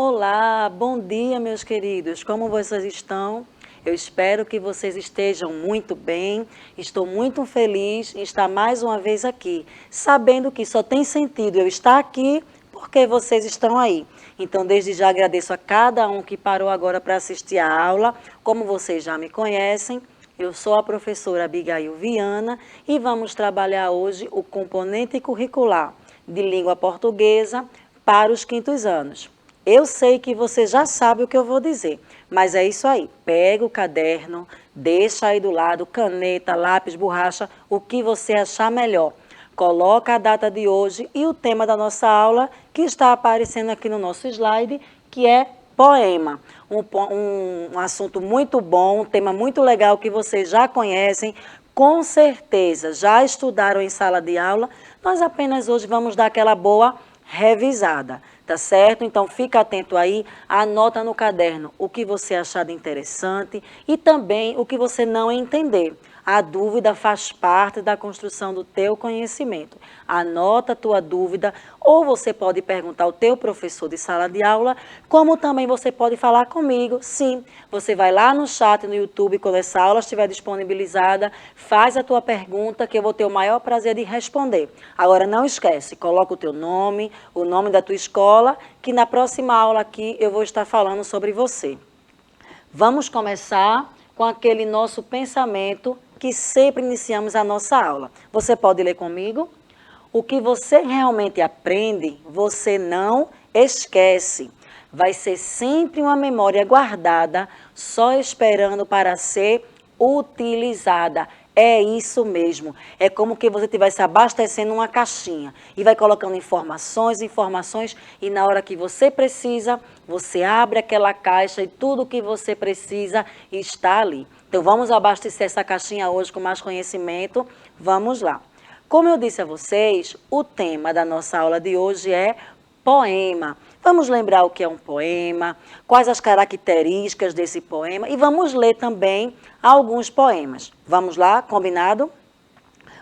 Olá, bom dia, meus queridos. Como vocês estão? Eu espero que vocês estejam muito bem. Estou muito feliz em estar mais uma vez aqui, sabendo que só tem sentido eu estar aqui porque vocês estão aí. Então, desde já agradeço a cada um que parou agora para assistir a aula. Como vocês já me conhecem, eu sou a professora Abigail Viana e vamos trabalhar hoje o componente curricular de língua portuguesa para os quintos anos. Eu sei que você já sabe o que eu vou dizer, mas é isso aí. Pega o caderno, deixa aí do lado, caneta, lápis, borracha, o que você achar melhor. Coloca a data de hoje e o tema da nossa aula, que está aparecendo aqui no nosso slide, que é poema. Um assunto muito bom, um tema muito legal que vocês já conhecem, com certeza já estudaram em sala de aula. Nós apenas hoje vamos dar aquela boa revisada, tá certo? Então fica atento aí, anota no caderno o que você achar de interessante e também o que você não entender. A dúvida faz parte da construção do teu conhecimento. Anota a tua dúvida, ou você pode perguntar ao teu professor de sala de aula, como também você pode falar comigo. Sim, você vai lá no chat no YouTube, quando essa aula estiver disponibilizada, faz a tua pergunta que eu vou ter o maior prazer de responder. Agora não esquece, coloca o teu nome, o nome da tua escola, que na próxima aula aqui eu vou estar falando sobre você. Vamos começar com aquele nosso pensamento que sempre iniciamos a nossa aula. Você pode ler comigo? O que você realmente aprende, você não esquece. Vai ser sempre uma memória guardada, só esperando para ser utilizada. É isso mesmo. É como que você estivesse abastecendo uma caixinha e vai colocando informações, e na hora que você precisa, você abre aquela caixa e tudo o que você precisa está ali. Então vamos abastecer essa caixinha hoje com mais conhecimento. Vamos lá. Como eu disse a vocês, o tema da nossa aula de hoje é poema. Vamos lembrar o que é um poema, quais as características desse poema e vamos ler também alguns poemas. Vamos lá, combinado?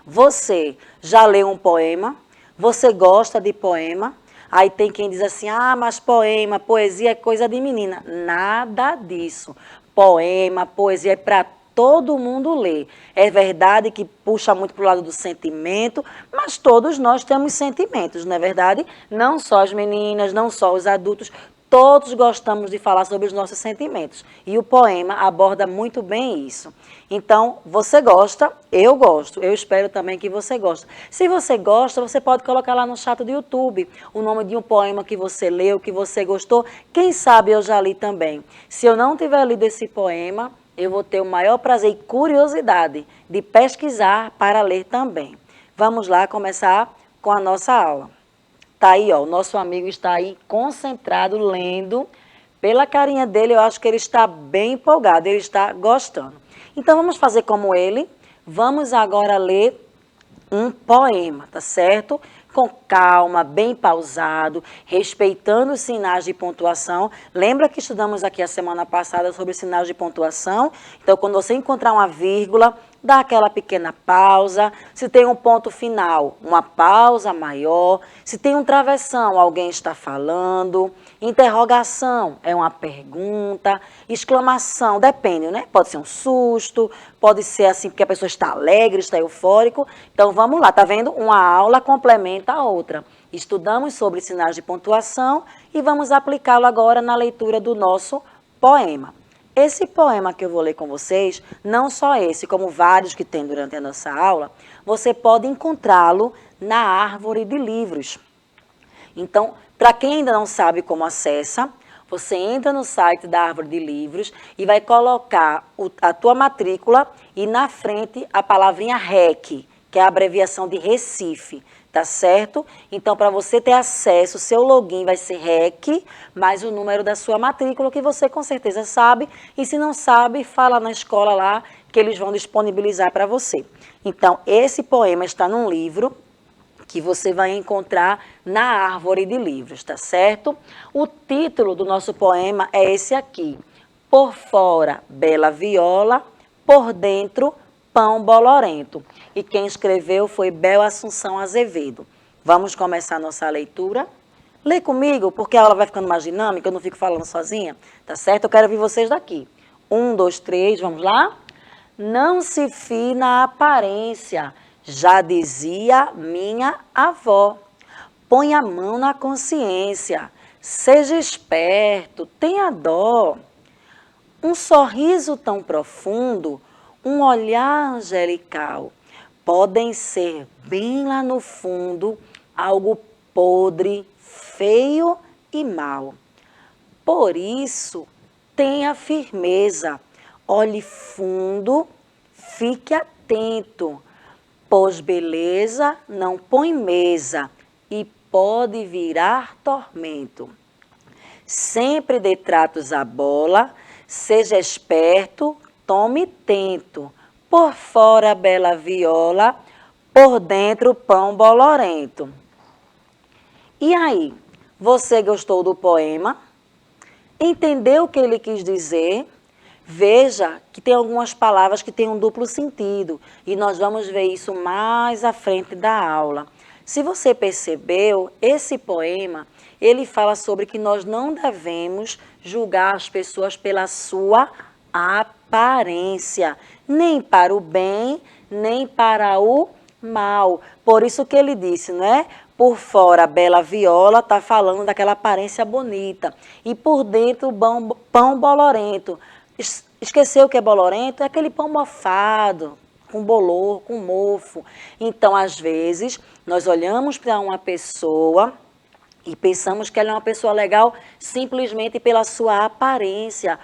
Você já leu um poema? Você gosta de poema? Aí tem quem diz assim, mas poema, poesia é coisa de menina. Nada disso. Poema, poesia é para todo mundo ler. É verdade que puxa muito para o lado do sentimento, mas todos nós temos sentimentos, não é verdade? Não só as meninas, não só os adultos, todos gostamos de falar sobre os nossos sentimentos. E o poema aborda muito bem isso. Então, você gosta, eu gosto, eu espero também que você goste. Se você gosta, você pode colocar lá no chat do YouTube o nome de um poema que você leu, que você gostou. Quem sabe eu já li também. Se eu não tiver lido esse poema, eu vou ter o maior prazer e curiosidade de pesquisar para ler também. Vamos lá começar com a nossa aula. Tá aí, ó, o nosso amigo está aí concentrado, lendo. Pela carinha dele, eu acho que ele está bem empolgado, ele está gostando. Então, vamos fazer como ele. Vamos agora ler um poema, tá certo? Com calma, bem pausado, respeitando os sinais de pontuação. Lembra que estudamos aqui a semana passada sobre sinais de pontuação? Então, quando você encontrar uma vírgula, dá aquela pequena pausa. Se tem um ponto final, uma pausa maior. Se tem um travessão, alguém está falando. Interrogação é uma pergunta. Exclamação, depende, né? Pode ser um susto, pode ser assim porque a pessoa está alegre, está eufórico. Então, vamos lá, tá vendo? Uma aula complementa a outra. Estudamos sobre sinais de pontuação e vamos aplicá-lo agora na leitura do nosso poema. Esse poema que eu vou ler com vocês, não só esse, como vários que tem durante a nossa aula, você pode encontrá-lo na árvore de livros. Então, para quem ainda não sabe como acessa, você entra no site da árvore de livros e vai colocar a tua matrícula e na frente a palavrinha REC, que é a abreviação de Recife. Tá certo? Então, para você ter acesso, seu login vai ser REC, mais o número da sua matrícula, que você com certeza sabe. E se não sabe, fala na escola lá, que eles vão disponibilizar para você. Então, esse poema está num livro que você vai encontrar na árvore de livros, tá certo? O título do nosso poema é esse aqui. Por fora, bela viola, por dentro, pão bolorento. E quem escreveu foi Bel Assunção Azevedo. Vamos começar nossa leitura? Lê comigo, porque a aula vai ficando mais dinâmica, eu não fico falando sozinha, tá certo? Eu quero ouvir vocês daqui. 1, 2, 3, vamos lá? Não se fie na aparência, já dizia minha avó. Põe a mão na consciência, seja esperto, tenha dó. Um sorriso tão profundo, um olhar angelical, podem ser bem lá no fundo algo podre, feio e mal. Por isso, tenha firmeza, olhe fundo, fique atento, pois beleza não põe mesa e pode virar tormento. Sempre dê tratos à bola, seja esperto, tome tento. Por fora bela viola, por dentro pão bolorento. E aí, você gostou do poema? Entendeu o que ele quis dizer? Veja que tem algumas palavras que têm um duplo sentido e nós vamos ver isso mais à frente da aula. Se você percebeu, esse poema, ele fala sobre que nós não devemos julgar as pessoas pela sua aparência, nem para o bem, nem para o mal. Por isso que ele disse, não é? Por fora, a bela viola está falando daquela aparência bonita. E por dentro, o pão bolorento. Esqueceu o que é bolorento? É aquele pão mofado, com bolor, com mofo. Então, às vezes, nós olhamos para uma pessoa e pensamos que ela é uma pessoa legal simplesmente pela sua aparência,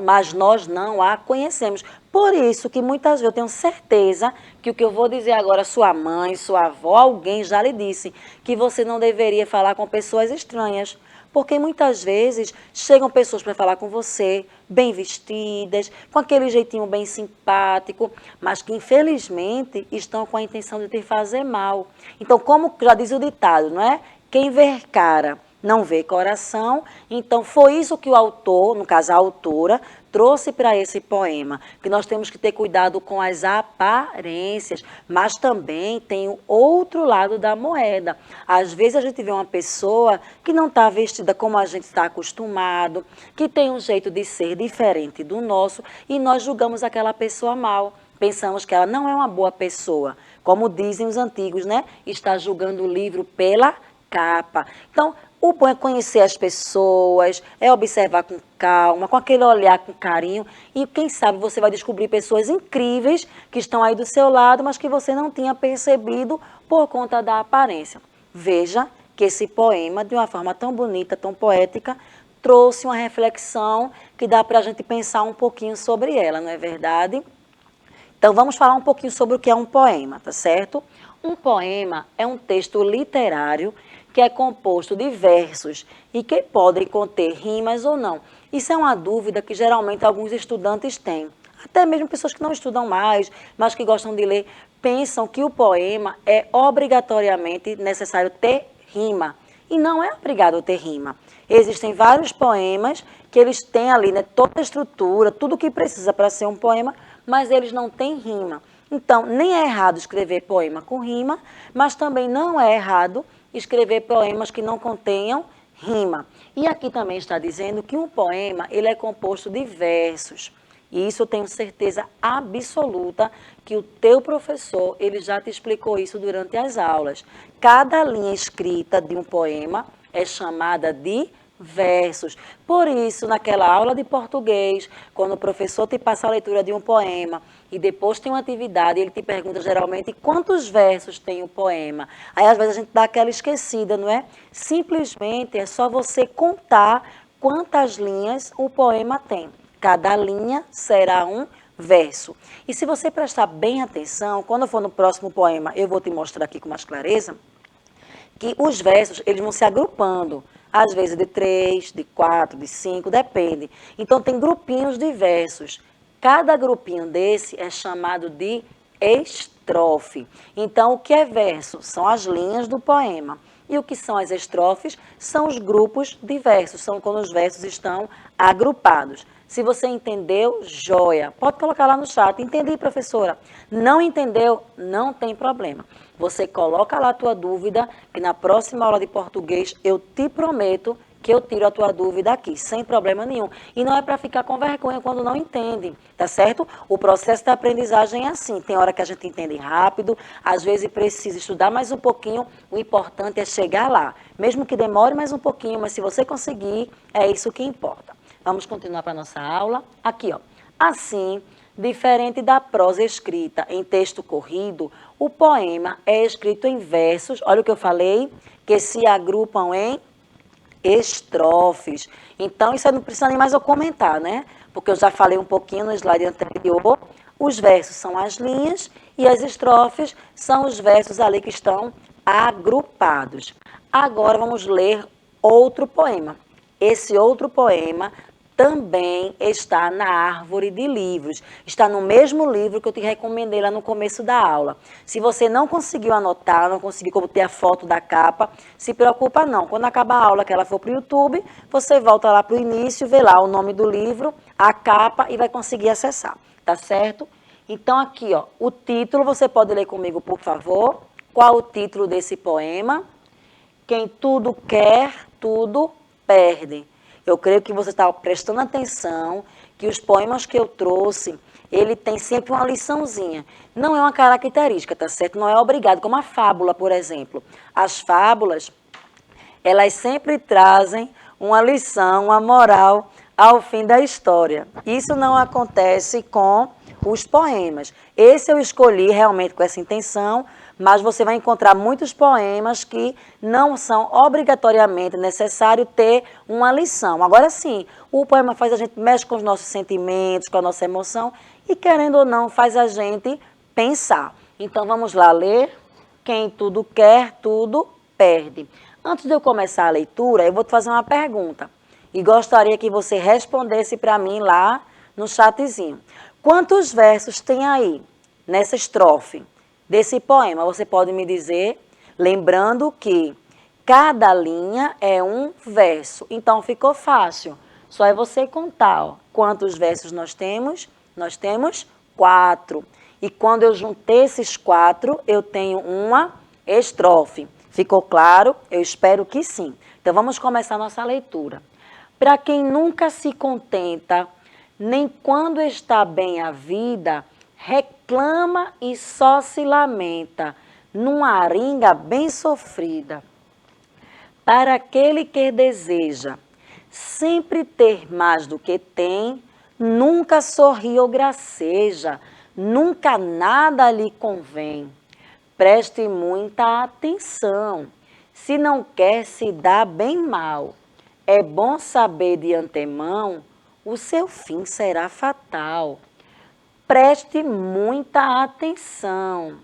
mas nós não a conhecemos. Por isso que muitas vezes eu tenho certeza que o que eu vou dizer agora, sua mãe, sua avó, alguém já lhe disse que você não deveria falar com pessoas estranhas. Porque muitas vezes chegam pessoas para falar com você, bem vestidas, com aquele jeitinho bem simpático, mas que infelizmente estão com a intenção de te fazer mal. Então, como já diz o ditado, não é? Quem vê cara não vê coração. Então, foi isso que o autor, no caso a autora, trouxe para esse poema, que nós temos que ter cuidado com as aparências, mas também tem o outro lado da moeda. Às vezes a gente vê uma pessoa que não está vestida como a gente está acostumado, que tem um jeito de ser diferente do nosso, e nós julgamos aquela pessoa mal. Pensamos que ela não é uma boa pessoa. Como dizem os antigos, né? Está julgando o livro pela capa. Então, o bom é conhecer as pessoas, é observar com calma, com aquele olhar com carinho, e quem sabe você vai descobrir pessoas incríveis que estão aí do seu lado, mas que você não tinha percebido por conta da aparência. Veja que esse poema, de uma forma tão bonita, tão poética, trouxe uma reflexão que dá para a gente pensar um pouquinho sobre ela, não é verdade? Então, vamos falar um pouquinho sobre o que é um poema, tá certo? Um poema é um texto literário que é composto de versos e que podem conter rimas ou não. Isso é uma dúvida que geralmente alguns estudantes têm. Até mesmo pessoas que não estudam mais, mas que gostam de ler, pensam que o poema é obrigatoriamente necessário ter rima. E não é obrigado ter rima. Existem vários poemas que eles têm ali, né, toda a estrutura, tudo o que precisa para ser um poema, mas eles não têm rima. Então, nem é errado escrever poema com rima, mas também não é errado escrever poemas que não contenham rima. E aqui também está dizendo que um poema ele é composto de versos. E isso eu tenho certeza absoluta que o teu professor ele já te explicou isso durante as aulas. Cada linha escrita de um poema é chamada de versos. Por isso, naquela aula de português, quando o professor te passa a leitura de um poema e depois tem uma atividade, ele te pergunta geralmente quantos versos tem o poema. Aí às vezes a gente dá aquela esquecida, não é? Simplesmente é só você contar quantas linhas o poema tem. Cada linha será um verso. E se você prestar bem atenção, quando for no próximo poema, eu vou te mostrar aqui com mais clareza, que os versos eles vão se agrupando. Às vezes de 3, de 4, de 5, depende. Então, tem grupinhos de versos. Cada grupinho desse é chamado de estrofe. Então, o que é verso? São as linhas do poema. E o que são as estrofes? São os grupos de versos, são quando os versos estão agrupados. Se você entendeu, joia. Pode colocar lá no chat. Entendi, professora. Não entendeu? Não tem problema. Você coloca lá a tua dúvida, que na próxima aula de português eu te prometo que eu tiro a tua dúvida aqui, sem problema nenhum. E não é para ficar com vergonha quando não entende, tá certo? O processo da aprendizagem é assim, tem hora que a gente entende rápido, às vezes precisa estudar mais um pouquinho, o importante é chegar lá. Mesmo que demore mais um pouquinho, mas se você conseguir, é isso que importa. Vamos continuar para a nossa aula. Aqui, ó. Assim, diferente da prosa escrita em texto corrido, o poema é escrito em versos, olha o que eu falei, que se agrupam em estrofes. Então, isso aí não precisa nem mais eu comentar, né? Porque eu já falei um pouquinho no slide anterior. Os versos são as linhas e as estrofes são os versos ali que estão agrupados. Agora vamos ler outro poema. Esse outro poema também está na árvore de livros. Está no mesmo livro que eu te recomendei lá no começo da aula. Se você não conseguiu anotar, não conseguiu como ter a foto da capa, se preocupa não. Quando acabar a aula que ela for para o YouTube, você volta lá para o início, vê lá o nome do livro, a capa e vai conseguir acessar. Tá certo? Então aqui, ó, o título, você pode ler comigo, por favor? Qual o título desse poema? Quem tudo quer, tudo perde. Eu creio que você está prestando atenção, que os poemas que eu trouxe, ele tem sempre uma liçãozinha. Não é uma característica, tá certo? Não é obrigado, como a fábula, por exemplo. As fábulas, elas sempre trazem uma lição, uma moral ao fim da história. Isso não acontece com os poemas. Esse eu escolhi realmente com essa intenção, mas você vai encontrar muitos poemas que não são obrigatoriamente necessário ter uma lição. Agora sim, o poema faz a gente mexe com os nossos sentimentos, com a nossa emoção e, querendo ou não, faz a gente pensar. Então vamos lá ler. Quem tudo quer, tudo perde. Antes de eu começar a leitura, eu vou te fazer uma pergunta e gostaria que você respondesse para mim lá no chatzinho. Quantos versos tem aí nessa estrofe desse poema? Você pode me dizer, lembrando que cada linha é um verso. Então ficou fácil. Só é você contar, ó, quantos versos nós temos? Nós temos 4. E quando eu juntei esses 4, eu tenho uma estrofe. Ficou claro? Eu espero que sim. Então vamos começar a nossa leitura. Para quem nunca se contenta, nem quando está bem a vida, reclama e só se lamenta, numa aringa bem sofrida. Para aquele que deseja sempre ter mais do que tem, nunca sorri ou graceja, nunca nada lhe convém. Preste muita atenção, se não quer se dar bem mal, é bom saber de antemão, o seu fim será fatal. Preste muita atenção.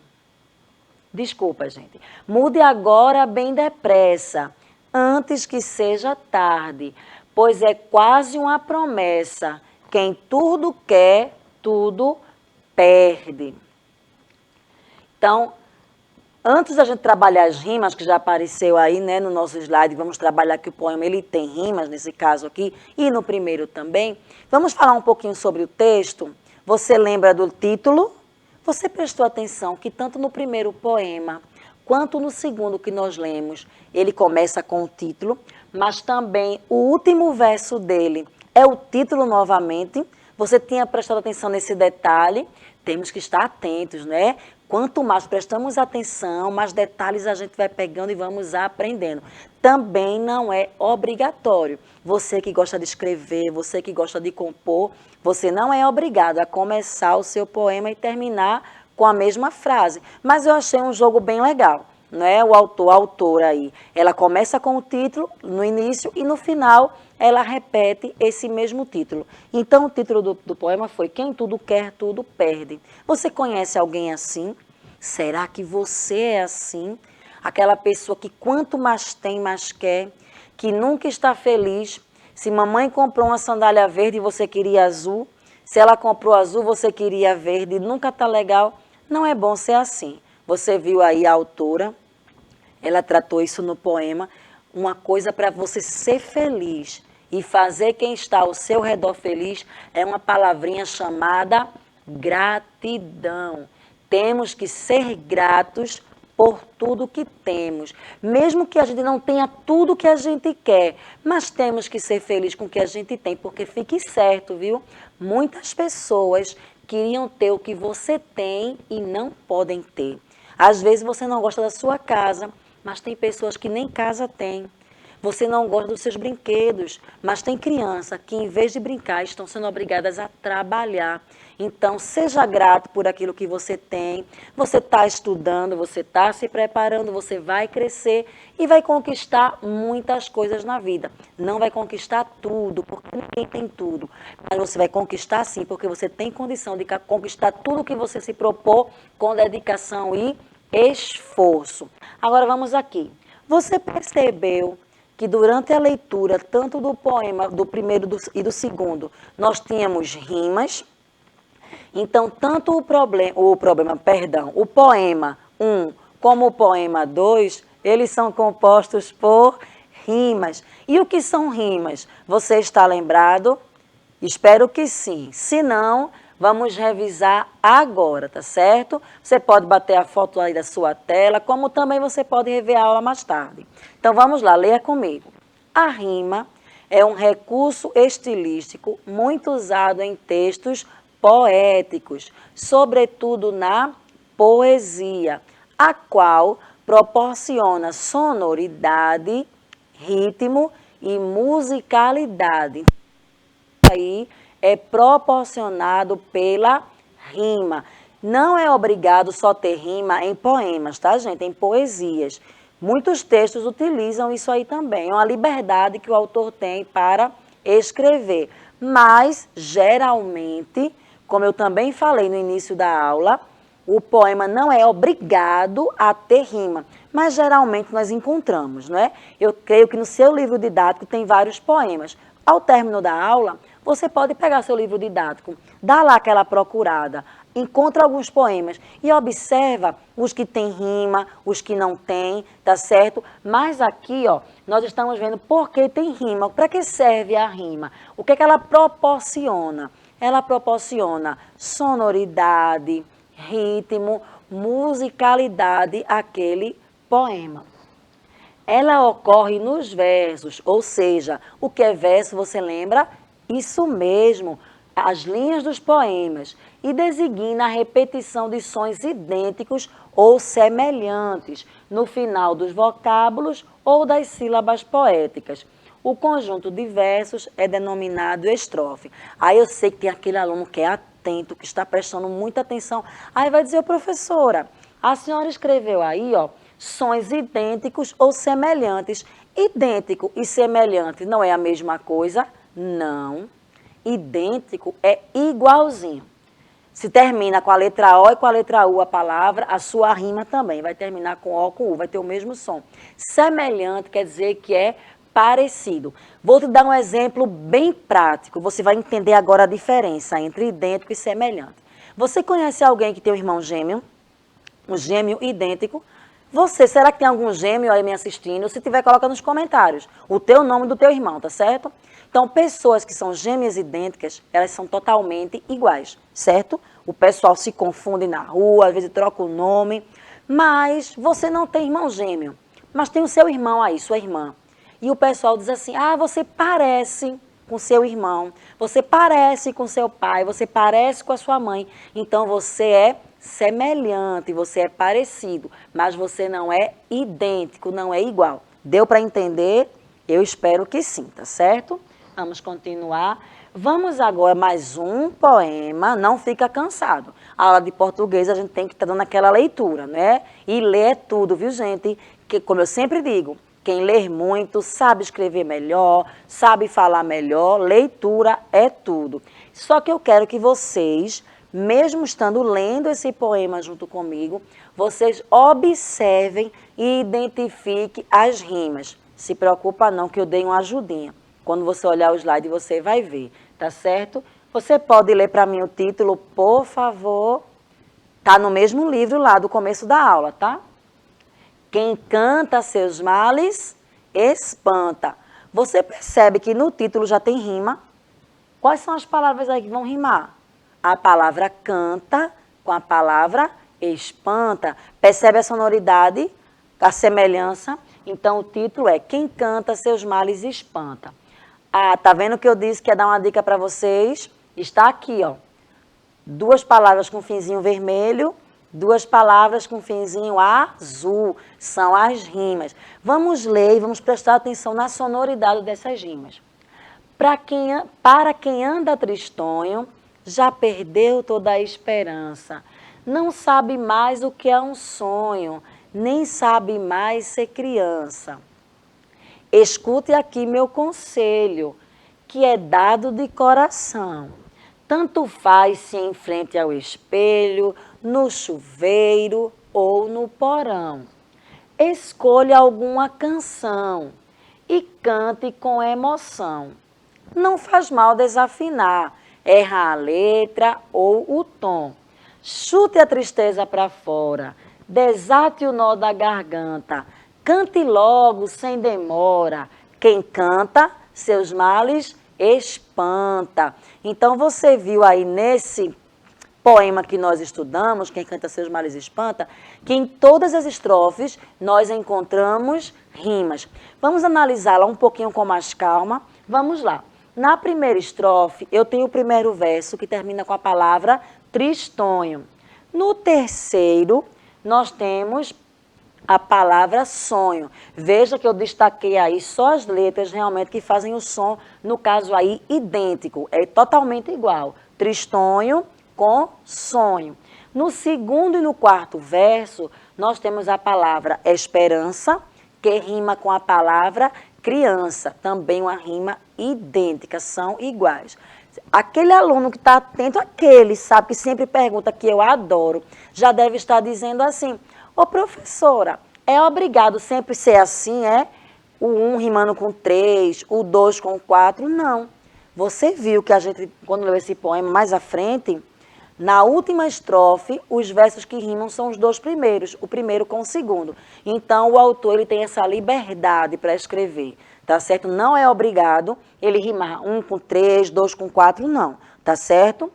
Desculpa, gente. Mude agora bem depressa, antes que seja tarde, pois é quase uma promessa. Quem tudo quer, tudo perde. Então, antes da gente trabalhar as rimas, que já apareceu aí, né, no nosso slide, vamos trabalhar que o poema ele tem rimas, nesse caso aqui, e no primeiro também. Vamos falar um pouquinho sobre o texto. Você lembra do título? Você prestou atenção que tanto no primeiro poema, quanto no segundo que nós lemos, ele começa com o título, mas também o último verso dele é o título novamente. Você tinha prestado atenção nesse detalhe? Temos que estar atentos, né? Quanto mais prestamos atenção, mais detalhes a gente vai pegando e vamos aprendendo. Também não é obrigatório. Você que gosta de escrever, você que gosta de compor, você não é obrigado a começar o seu poema e terminar com a mesma frase. Mas eu achei um jogo bem legal, né? O autor, a autora aí, ela começa com o título no início e no final ela repete esse mesmo título. Então o título do poema foi Quem tudo quer, tudo perde. Você conhece alguém assim? Será que você é assim? Aquela pessoa que quanto mais tem, mais quer, que nunca está feliz. Se mamãe comprou uma sandália verde e você queria azul, se ela comprou azul, você queria verde, nunca está legal. Não é bom ser assim. Você viu aí a autora, ela tratou isso no poema, uma coisa para você ser feliz e fazer quem está ao seu redor feliz é uma palavrinha chamada gratidão. Temos que ser gratos por tudo que temos, mesmo que a gente não tenha tudo que a gente quer, mas temos que ser felizes com o que a gente tem, porque fique certo, viu? Muitas pessoas queriam ter o que você tem e não podem ter. Às vezes você não gosta da sua casa, mas tem pessoas que nem casa têm. Você não gosta dos seus brinquedos, mas tem criança que, em vez de brincar, estão sendo obrigadas a trabalhar. Então, seja grato por aquilo que você tem. Você está estudando, você está se preparando, você vai crescer e vai conquistar muitas coisas na vida. Não vai conquistar tudo, porque ninguém tem tudo. Mas você vai conquistar sim, porque você tem condição de conquistar tudo que você se propor com dedicação e esforço. Agora vamos aqui. Você percebeu que durante a leitura, tanto do poema, do primeiro e do segundo, nós tínhamos rimas. Então, tanto o poema 1 como o poema 2, eles são compostos por rimas. E o que são rimas? Você está lembrado? Espero que sim. Se não, vamos revisar agora, tá certo? Você pode bater a foto aí da sua tela, como também você pode rever a aula mais tarde. Então vamos lá, leia comigo. A rima é um recurso estilístico muito usado em textos poéticos, sobretudo na poesia, a qual proporciona sonoridade, ritmo e musicalidade. Aí é proporcionado pela rima. Não é obrigado só ter rima em poemas, tá, gente? Em poesias. Muitos textos utilizam isso aí também. É uma liberdade que o autor tem para escrever. Mas, geralmente, como eu também falei no início da aula, o poema não é obrigado a ter rima. Mas, geralmente, nós encontramos, não é? Eu creio que no seu livro didático tem vários poemas. Ao término da aula, você pode pegar seu livro didático, dá lá aquela procurada, encontra alguns poemas e observa os que têm rima, os que não têm, tá certo? Mas aqui, ó, nós estamos vendo por que tem rima, para que serve a rima, o que é que ela proporciona? Ela proporciona sonoridade, ritmo, musicalidade àquele poema. Ela ocorre nos versos, ou seja, o que é verso, você lembra? Isso mesmo, as linhas dos poemas, e designa a repetição de sons idênticos ou semelhantes no final dos vocábulos ou das sílabas poéticas. O conjunto de versos é denominado estrofe. Aí eu sei que tem aquele aluno que é atento, que está prestando muita atenção. Aí vai dizer, professora, a senhora escreveu aí, ó, sons idênticos ou semelhantes. Idêntico e semelhante não é a mesma coisa? Não. Idêntico é igualzinho. Se termina com a letra O e com a letra U a palavra, a sua rima também vai terminar com O com U, vai ter o mesmo som. Semelhante quer dizer que é parecido. Vou te dar um exemplo bem prático, você vai entender agora a diferença entre idêntico e semelhante. Você conhece alguém que tem um irmão gêmeo? Um gêmeo idêntico? Você, será que tem algum gêmeo aí me assistindo? Se tiver, coloca nos comentários o teu nome do teu irmão, tá certo? Então, pessoas que são gêmeas idênticas, elas são totalmente iguais, certo? O pessoal se confunde na rua, às vezes troca o nome, mas você não tem irmão gêmeo, mas tem o seu irmão aí, sua irmã. E o pessoal diz assim, ah, você parece com seu irmão, você parece com seu pai, você parece com a sua mãe, então você é semelhante, você é parecido, mas você não é idêntico, não é igual. Deu para entender? Eu espero que sim, tá certo? Vamos continuar. Vamos agora mais um poema, não fica cansado. A aula de português a gente tem que estar dando aquela leitura, né? E ler é tudo, viu, gente? Que, como eu sempre digo, quem lê muito sabe escrever melhor, sabe falar melhor, leitura é tudo. Só que eu quero que vocês, mesmo estando lendo esse poema junto comigo, vocês observem e identifiquem as rimas. Se preocupa não, que eu dei uma ajudinha. Quando você olhar o slide, você vai ver, tá certo? Você pode ler para mim o título, por favor. Tá no mesmo livro lá do começo da aula, tá? Quem canta seus males, espanta. Você percebe que no título já tem rima? Quais são as palavras aí que vão rimar? A palavra canta com a palavra espanta. Percebe a sonoridade, a semelhança? Então o título é Quem canta seus males espanta. Ah, tá vendo que eu disse que ia dar uma dica para vocês? Está aqui, ó. 2 palavras com finzinho vermelho, 2 palavras com finzinho azul. São as rimas. Vamos ler e vamos prestar atenção na sonoridade dessas rimas. Para quem anda tristonho, já perdeu toda a esperança. Não sabe mais o que é um sonho, nem sabe mais ser criança. Escute aqui meu conselho, que é dado de coração. Tanto faz se em frente ao espelho, no chuveiro ou no porão. Escolha alguma canção e cante com emoção. Não faz mal desafinar, errar a letra ou o tom. Chute a tristeza para fora, desate o nó da garganta. Cante logo, sem demora. Quem canta, seus males espanta. Então, você viu aí nesse poema que nós estudamos, Quem canta seus males espanta, que em todas as estrofes nós encontramos rimas. Vamos analisá-la um pouquinho com mais calma. Vamos lá. Na primeira estrofe, eu tenho o primeiro verso que termina com a palavra tristonho. No terceiro, nós temos a palavra sonho. Veja que eu destaquei aí só as letras realmente que fazem o som, no caso aí, idêntico. É totalmente igual. Tristonho com sonho. No segundo e no quarto verso, nós temos a palavra esperança, que rima com a palavra criança. Também uma rima idêntica, são iguais. Aquele aluno que está atento àquele, sabe, que sempre pergunta, que eu adoro, já deve estar dizendo assim: ô professora, é obrigado sempre ser assim, é? O 1 rimando com 3, o 2 com 4, não. Você viu que a gente, quando leu esse poema mais à frente, na última estrofe, os versos que rimam são os 2 primeiros, o primeiro com o segundo. Então, o autor ele tem essa liberdade para escrever, tá certo? Não é obrigado ele rimar 1 com 3, 2 com 4, não, tá certo?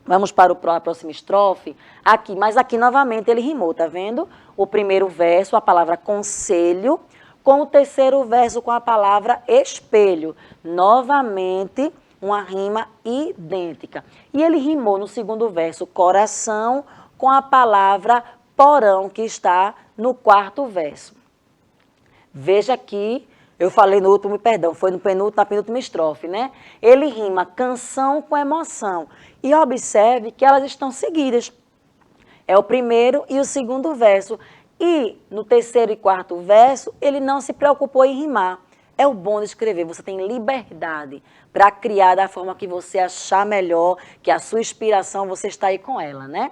Vamos para a próxima estrofe. Aqui, mas aqui novamente ele rimou, tá vendo? O primeiro verso, a palavra conselho, com o terceiro verso com a palavra espelho. Novamente, uma rima idêntica. E ele rimou no segundo verso coração com a palavra porão, que está no quarto verso. Veja aqui, eu falei no último, perdão, foi na penúltima estrofe, né? Ele rima canção com emoção. E observe que elas estão seguidas. É o primeiro e o segundo verso. E no terceiro e quarto verso, ele não se preocupou em rimar. É o bom de escrever, você tem liberdade para criar da forma que você achar melhor, que a sua inspiração, você está aí com ela, né?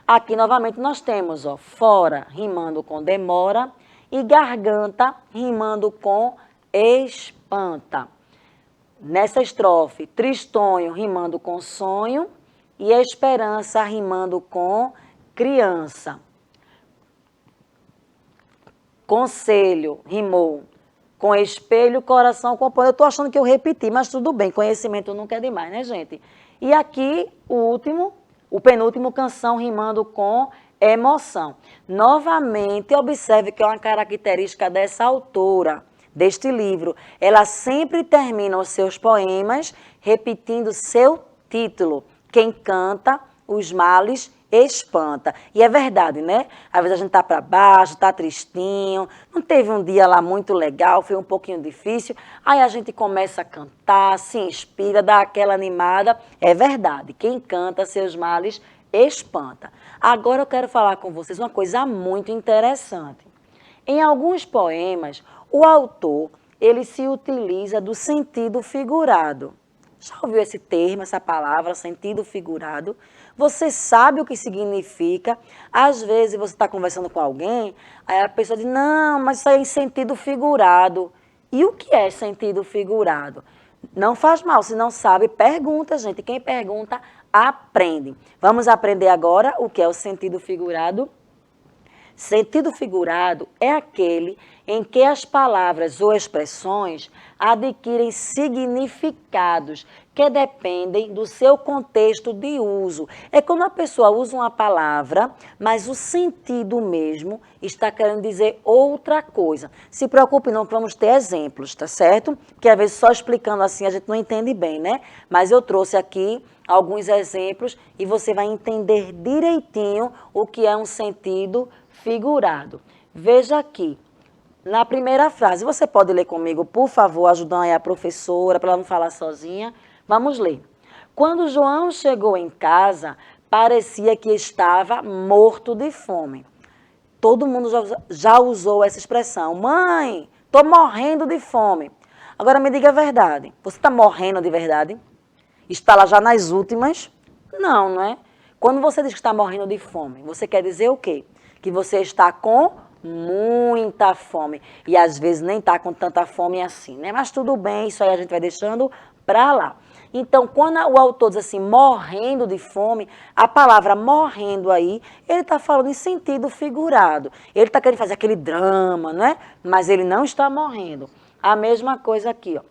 Aqui, novamente, nós temos, ó, fora rimando com demora e garganta rimando com espanta. Nessa estrofe, tristonho rimando com sonho e esperança rimando com criança. Conselho rimou com espelho, coração, companheiro. Eu estou achando que eu repeti, mas tudo bem, conhecimento nunca é demais, né, gente? E aqui, o penúltimo, canção rimando com emoção. Novamente, observe que é uma característica dessa autora, deste livro. Ela sempre termina os seus poemas repetindo seu título. Quem canta, os males espanta. E é verdade, né? Às vezes a gente tá para baixo, tá tristinho, não teve um dia lá muito legal, foi um pouquinho difícil, aí a gente começa a cantar, se inspira, dá aquela animada. É verdade, quem canta seus males espanta. Agora eu quero falar com vocês uma coisa muito interessante. Em alguns poemas, o autor, ele se utiliza do sentido figurado. Já ouviu esse termo, essa palavra, sentido figurado? Você sabe o que significa. Às vezes você está conversando com alguém, aí a pessoa diz, não, mas isso aí é em sentido figurado. E o que é sentido figurado? Não faz mal, se não sabe, pergunta, gente. Quem pergunta, aprende. Vamos aprender agora o que é o sentido figurado? Sentido figurado é aquele em que as palavras ou expressões adquirem significados que dependem do seu contexto de uso. É quando a pessoa usa uma palavra, mas o sentido mesmo está querendo dizer outra coisa. Se preocupe não que vamos ter exemplos, tá certo? Porque às vezes só explicando assim a gente não entende bem, né? Mas eu trouxe aqui alguns exemplos e você vai entender direitinho o que é um sentido figurado. Veja aqui. Na primeira frase, você pode ler comigo, por favor, ajudando aí a professora, para ela não falar sozinha. Vamos ler. Quando João chegou em casa, parecia que estava morto de fome. Todo mundo já usou essa expressão. Mãe, estou morrendo de fome. Agora me diga a verdade. Você está morrendo de verdade? Está lá já nas últimas? Não, não é? Quando você diz que está morrendo de fome, você quer dizer o quê? Que você está com muita fome. E às vezes nem está com tanta fome assim, né? Mas tudo bem, isso aí a gente vai deixando para lá. Então, quando o autor diz assim, morrendo de fome, a palavra morrendo aí, ele está falando em sentido figurado. Ele está querendo fazer aquele drama, não é? Mas ele não está morrendo. A mesma coisa aqui, ó.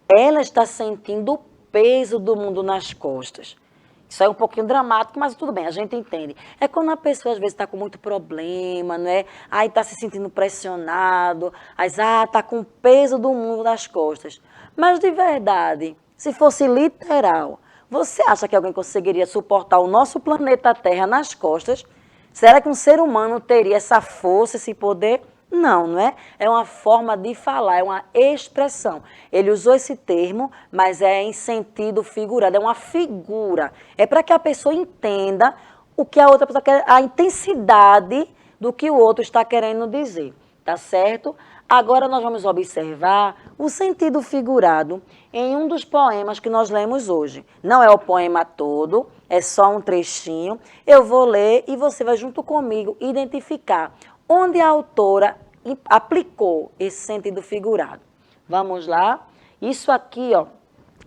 Ela está sentindo o peso do mundo nas costas. Isso é um pouquinho dramático, mas tudo bem, a gente entende. É quando a pessoa às vezes está com muito problema, não é? Aí está se sentindo pressionado, aí está com o peso do mundo nas costas. Mas de verdade, se fosse literal, você acha que alguém conseguiria suportar o nosso planeta Terra nas costas? Será que um ser humano teria essa força, esse poder? Não, não é? É uma forma de falar, é uma expressão. Ele usou esse termo, mas é em sentido figurado, é uma figura. É para que a pessoa entenda o que a outra pessoa quer, a intensidade do que o outro está querendo dizer, tá certo? Agora nós vamos observar o sentido figurado em um dos poemas que nós lemos hoje. Não é o poema todo, é só um trechinho. Eu vou ler e você vai junto comigo identificar onde a autora aplicou esse sentido figurado. Vamos lá? Isso aqui, ó,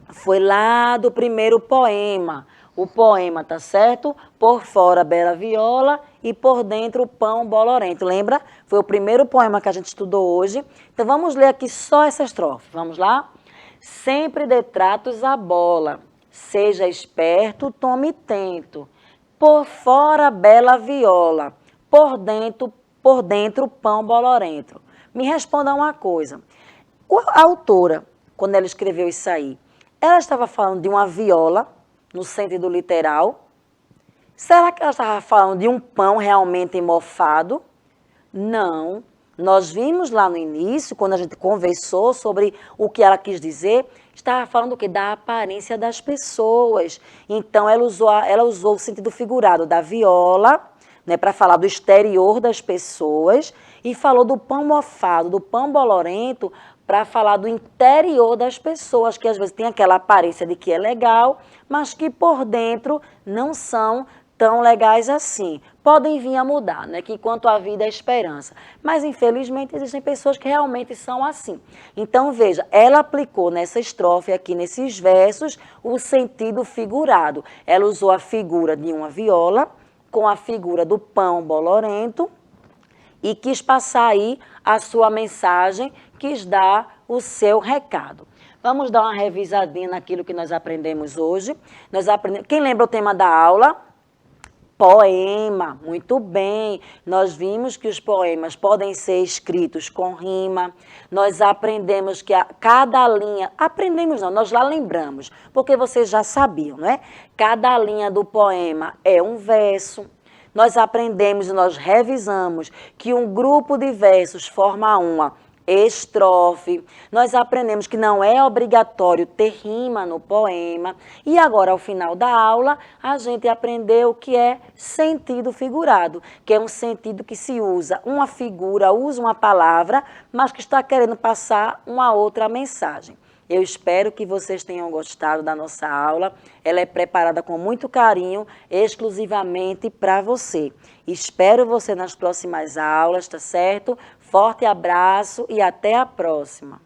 foi lá do primeiro poema. O poema, tá certo? Por fora, bela viola e por dentro, pão bolorento. Lembra? Foi o primeiro poema que a gente estudou hoje. Então, vamos ler aqui só essa estrofe. Vamos lá? Sempre dê tratos à bola. Seja esperto, tome tento. Por fora, bela viola. Por dentro, pão bolorento. Me responda uma coisa. A autora, quando ela escreveu isso aí, ela estava falando de uma viola, no sentido literal? Será que ela estava falando de um pão realmente mofado? Não. Nós vimos lá no início, quando a gente conversou sobre o que ela quis dizer, estava falando o quê? Da aparência das pessoas. Então, ela usou o sentido figurado da viola, né, para falar do exterior das pessoas, e falou do pão mofado, do pão bolorento, para falar do interior das pessoas, que às vezes tem aquela aparência de que é legal, mas que por dentro não são tão legais assim. Podem vir a mudar, né? Que quanto à vida é esperança. Mas, infelizmente, existem pessoas que realmente são assim. Então, veja, ela aplicou nessa estrofe aqui, nesses versos, o sentido figurado. Ela usou a figura de uma viola com a figura do pão bolorento e quis passar aí a sua mensagem, quis dar o seu recado. Vamos dar uma revisadinha naquilo que nós aprendemos hoje. Quem lembra o tema da aula? Poema, muito bem. Nós vimos que os poemas podem ser escritos com rima. Nós aprendemos que cada linha... Aprendemos não, nós lá lembramos, porque vocês já sabiam, não é? Cada linha do poema é um verso. Nós aprendemos e nós revisamos que um grupo de versos forma uma estrofe. Nós aprendemos que não é obrigatório ter rima no poema. E agora, ao final da aula, a gente aprendeu o que é sentido figurado, que é um sentido que se usa uma figura, usa uma palavra, mas que está querendo passar uma outra mensagem. Eu espero que vocês tenham gostado da nossa aula. Ela é preparada com muito carinho, exclusivamente para você. Espero você nas próximas aulas, tá certo? Forte abraço e até a próxima.